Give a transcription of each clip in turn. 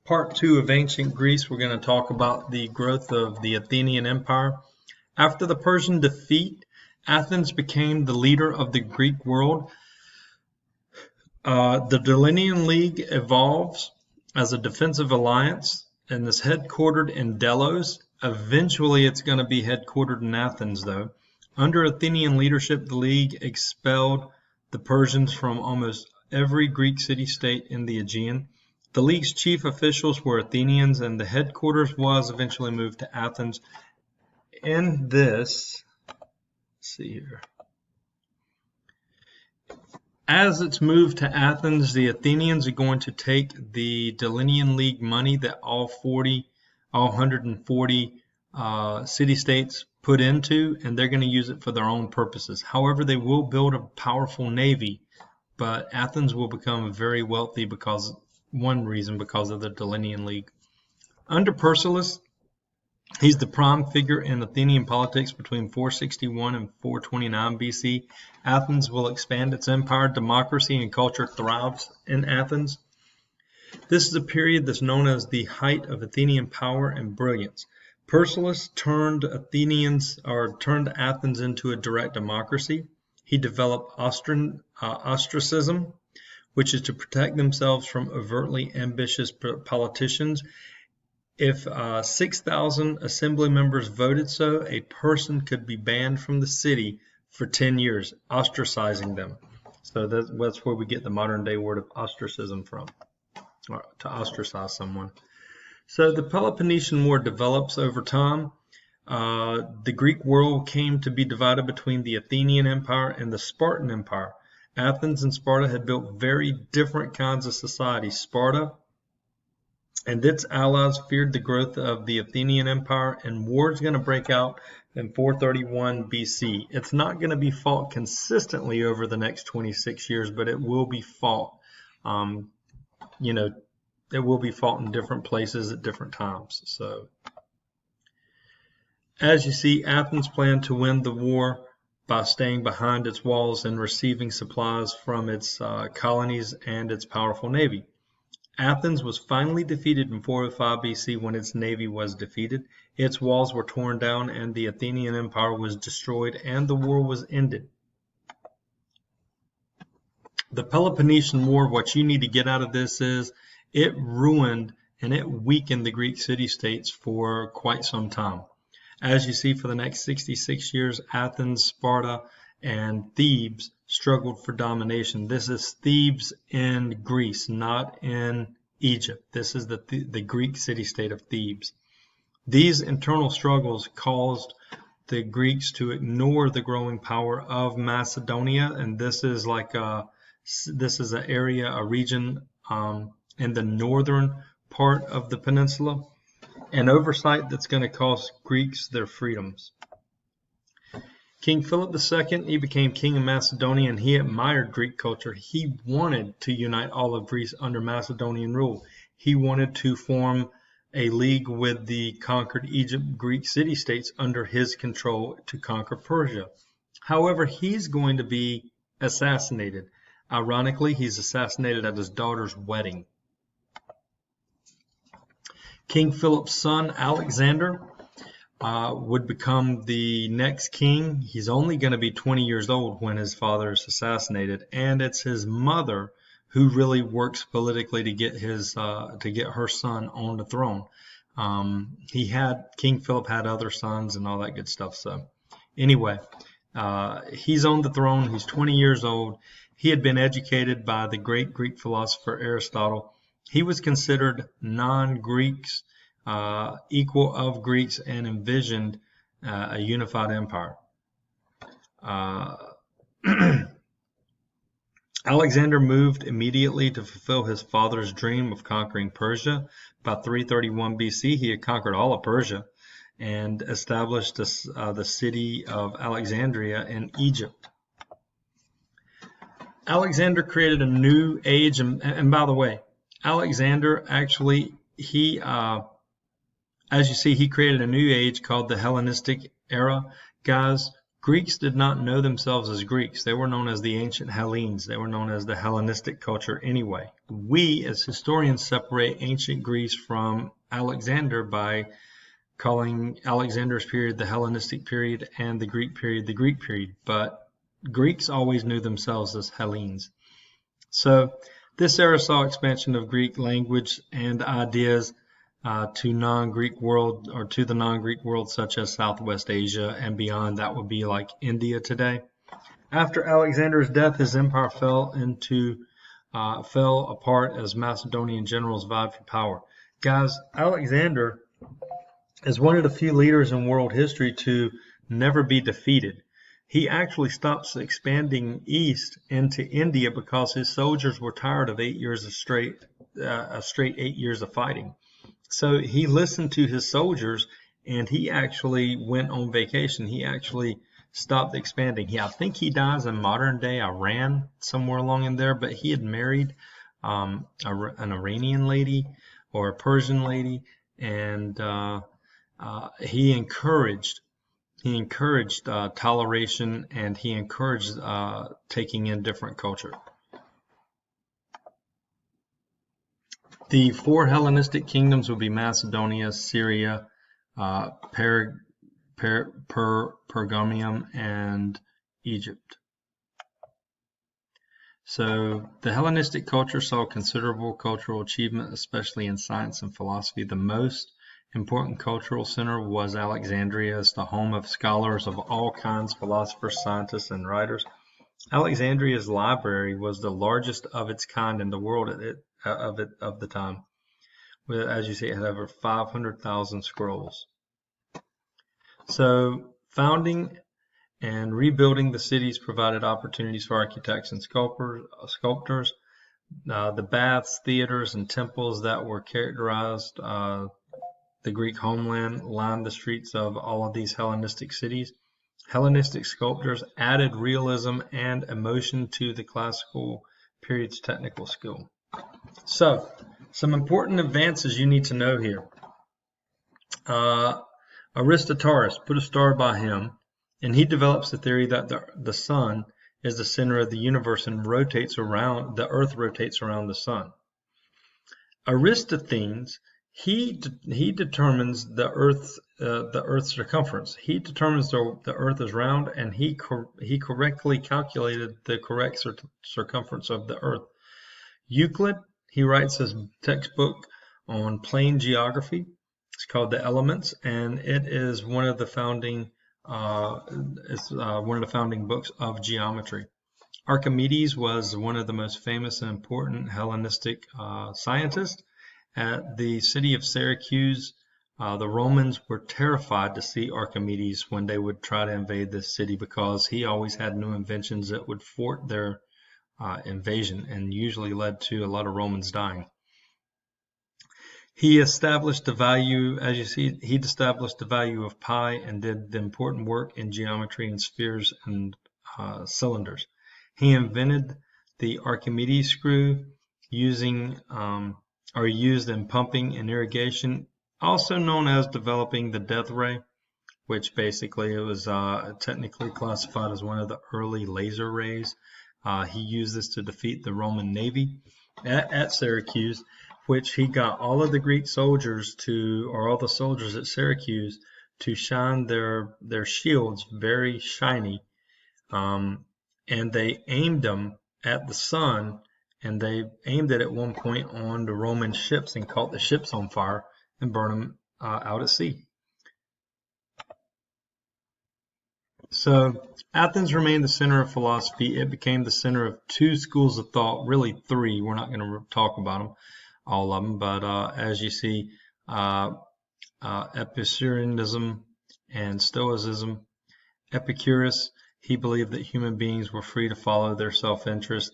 Part 2 of Ancient Greece, we're going to talk about the growth of the Athenian Empire. After the Persian defeat, Athens became the leader of the Greek world. The Delian League evolves as a defensive alliance and is headquartered in Delos. Eventually, it's going to be headquartered in Athens, though. Under Athenian leadership, the League expelled the Persians from almost every Greek city-state in the Aegean. The League's chief officials were Athenians, and the headquarters was eventually moved to Athens. In this, let's see here. As it's moved to Athens, the Athenians are going to take the Delian League money that all 140 city-states put into, and they're going to use it for their own purposes. However, they will build a powerful navy, but Athens will become very wealthy because of the Delian League. Under Persiles, he's the prime figure in Athenian politics between 461 and 429 BC. Athens will expand its empire. Democracy and culture thrives in Athens. This is a period that's known as the height of Athenian power and brilliance. Persiles turned Athens into a direct democracy. He developed ostracism, which is to protect themselves from overtly ambitious politicians. If 6,000 assembly members voted so, a person could be banned from the city for 10 years, ostracizing them. So that's where we get the modern day word of ostracism from, or to ostracize someone. So the Peloponnesian War develops over time. The Greek world came to be divided between the Athenian Empire and the Spartan Empire. Athens and Sparta had built very different kinds of societies. Sparta and its allies feared the growth of the Athenian Empire, and war is going to break out in 431 BC. It's not going to be fought consistently over the next 26 years, but it will be fought. It will be fought in different places at different times. So, as you see, Athens planned to win the war by staying behind its walls and receiving supplies from its colonies and its powerful navy. Athens was finally defeated in 405 BC when its navy was defeated. Its walls were torn down and the Athenian Empire was destroyed and the war was ended. The Peloponnesian War, what you need to get out of this is it ruined and it weakened the Greek city-states for quite some time. As you see, for the next 66 years, Athens, Sparta, and Thebes struggled for domination. This is Thebes in Greece, not in Egypt. This is the Greek city-state of Thebes. These internal struggles caused the Greeks to ignore the growing power of Macedonia, and this is an area, a region in the northern part of the peninsula. An oversight that's going to cost Greeks their freedoms. King Philip II, he became king of Macedonia, and he admired Greek culture. He wanted to unite all of Greece under Macedonian rule. He wanted to form a league with the conquered Egypt Greek city-states under his control to conquer Persia. However, he's going to be assassinated. Ironically, he's assassinated at his daughter's wedding. King Philip's son, Alexander, would become the next king. He's only going to be 20 years old when his father is assassinated, and it's his mother who really works politically to get her son on the throne. King Philip had other sons and all that good stuff. So anyway, he's on the throne. He's 20 years old. He had been educated by the great Greek philosopher Aristotle. He was considered non-Greeks, equal of Greeks, and envisioned a unified empire. Alexander moved immediately to fulfill his father's dream of conquering Persia. By 331 BC, he had conquered all of Persia and established the city of Alexandria in Egypt. Alexander created a new age, and by the way, Alexander actually, as you see, he created a new age called the Hellenistic era. Guys, Greeks did not know themselves as Greeks. They were known as the ancient Hellenes. They were known as the Hellenistic culture anyway. We, as historians, separate ancient Greece from Alexander by calling Alexander's period the Hellenistic period and the Greek period the Greek period. But Greeks always knew themselves as Hellenes. So this era saw expansion of Greek language and ideas to non-Greek world, or to the non-Greek world, such as Southwest Asia and beyond. That would be like India today. After Alexander's death, his empire fell apart as Macedonian generals vied for power. Guys, Alexander is one of the few leaders in world history to never be defeated. He actually stops expanding east into India because his soldiers were tired of 8 years of straight 8 years of fighting. So he listened to his soldiers, and he actually went on vacation. He actually stopped expanding. I think he dies in modern day Iran, somewhere along in there, but he had married an Iranian lady or a Persian lady, and he encouraged toleration, and he encouraged taking in different culture. The four Hellenistic kingdoms would be Macedonia, Syria, Pergamum, and Egypt. So the Hellenistic culture saw considerable cultural achievement, especially in science and philosophy. The most important cultural center was Alexandria, as the home of scholars of all kinds, philosophers, scientists, and writers. Alexandria's library was the largest of its kind in the world of the time. As you see, it had over 500,000 scrolls. So founding and rebuilding the cities provided opportunities for architects and sculptors. The baths, theaters, and temples that were characterized the Greek homeland lined the streets of all of these Hellenistic cities. Hellenistic sculptors added realism and emotion to the classical period's technical skill. So, some important advances you need to know here. Aristarchus, put a star by him, and he develops the theory that the sun is the center of the universe and the earth rotates around the sun. Aristophanes, he determines the earth's circumference. He determines the earth is round, and he correctly calculated the correct circumference of the earth. Euclid, he writes his textbook on plane geography. It's called The Elements, and it is one of the founding books of geometry. Archimedes was one of the most famous and important Hellenistic scientists. At the city of Syracuse, the Romans were terrified to see Archimedes when they would try to invade this city, because he always had new inventions that would thwart their invasion and usually led to a lot of Romans dying. He established the value, as you see, he established the value of pi and did the important work in geometry and spheres and cylinders. He invented the Archimedes screw used in pumping and irrigation, also known as developing the death ray, which basically it was technically classified as one of the early laser rays. He used this to defeat the Roman navy at Syracuse, which he got all of the Greek soldiers all the soldiers at Syracuse to shine their shields very shiny, and they aimed them at the sun, and they aimed it at one point on the Roman ships and caught the ships on fire and burned them out at sea. So Athens remained the center of philosophy. It became the center of two schools of thought, really three. We're not going to talk about them, all of them, but as you see, Epicureanism and Stoicism. Epicurus, he believed that human beings were free to follow their self-interest.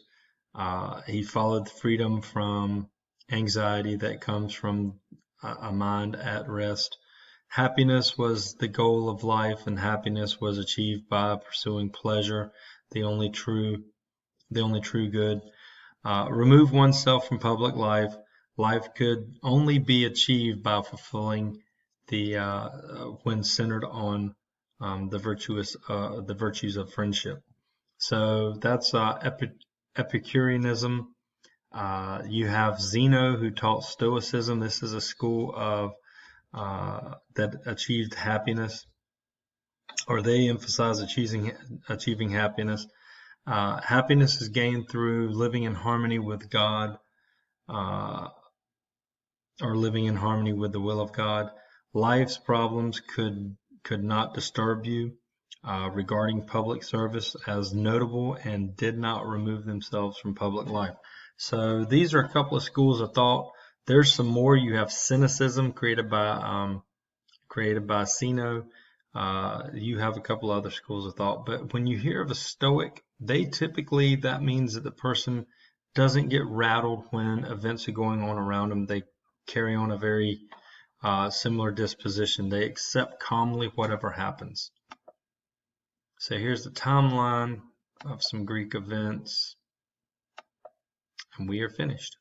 He followed freedom from anxiety that comes from a mind at rest. Happiness was the goal of life, and happiness was achieved by pursuing pleasure, the only true good. Remove oneself from public life. Life could only be achieved by fulfilling when centered on the virtues of friendship. So that's Epicureanism. You have Zeno, who taught Stoicism. This is a school of that achieved happiness, or they emphasize achieving happiness. Happiness is gained through living in harmony with God, or living in harmony with the will of God. Life's problems could not disturb you, regarding public service as notable, and did not remove themselves from public life. So these are a couple of schools of thought. There's some more. You have cynicism, created by Zeno. You have a couple other schools of thought. But when you hear of a Stoic, that means that the person doesn't get rattled when events are going on around them. They carry on a very similar disposition. They accept calmly whatever happens. So here's the timeline of some Greek events, and we are finished.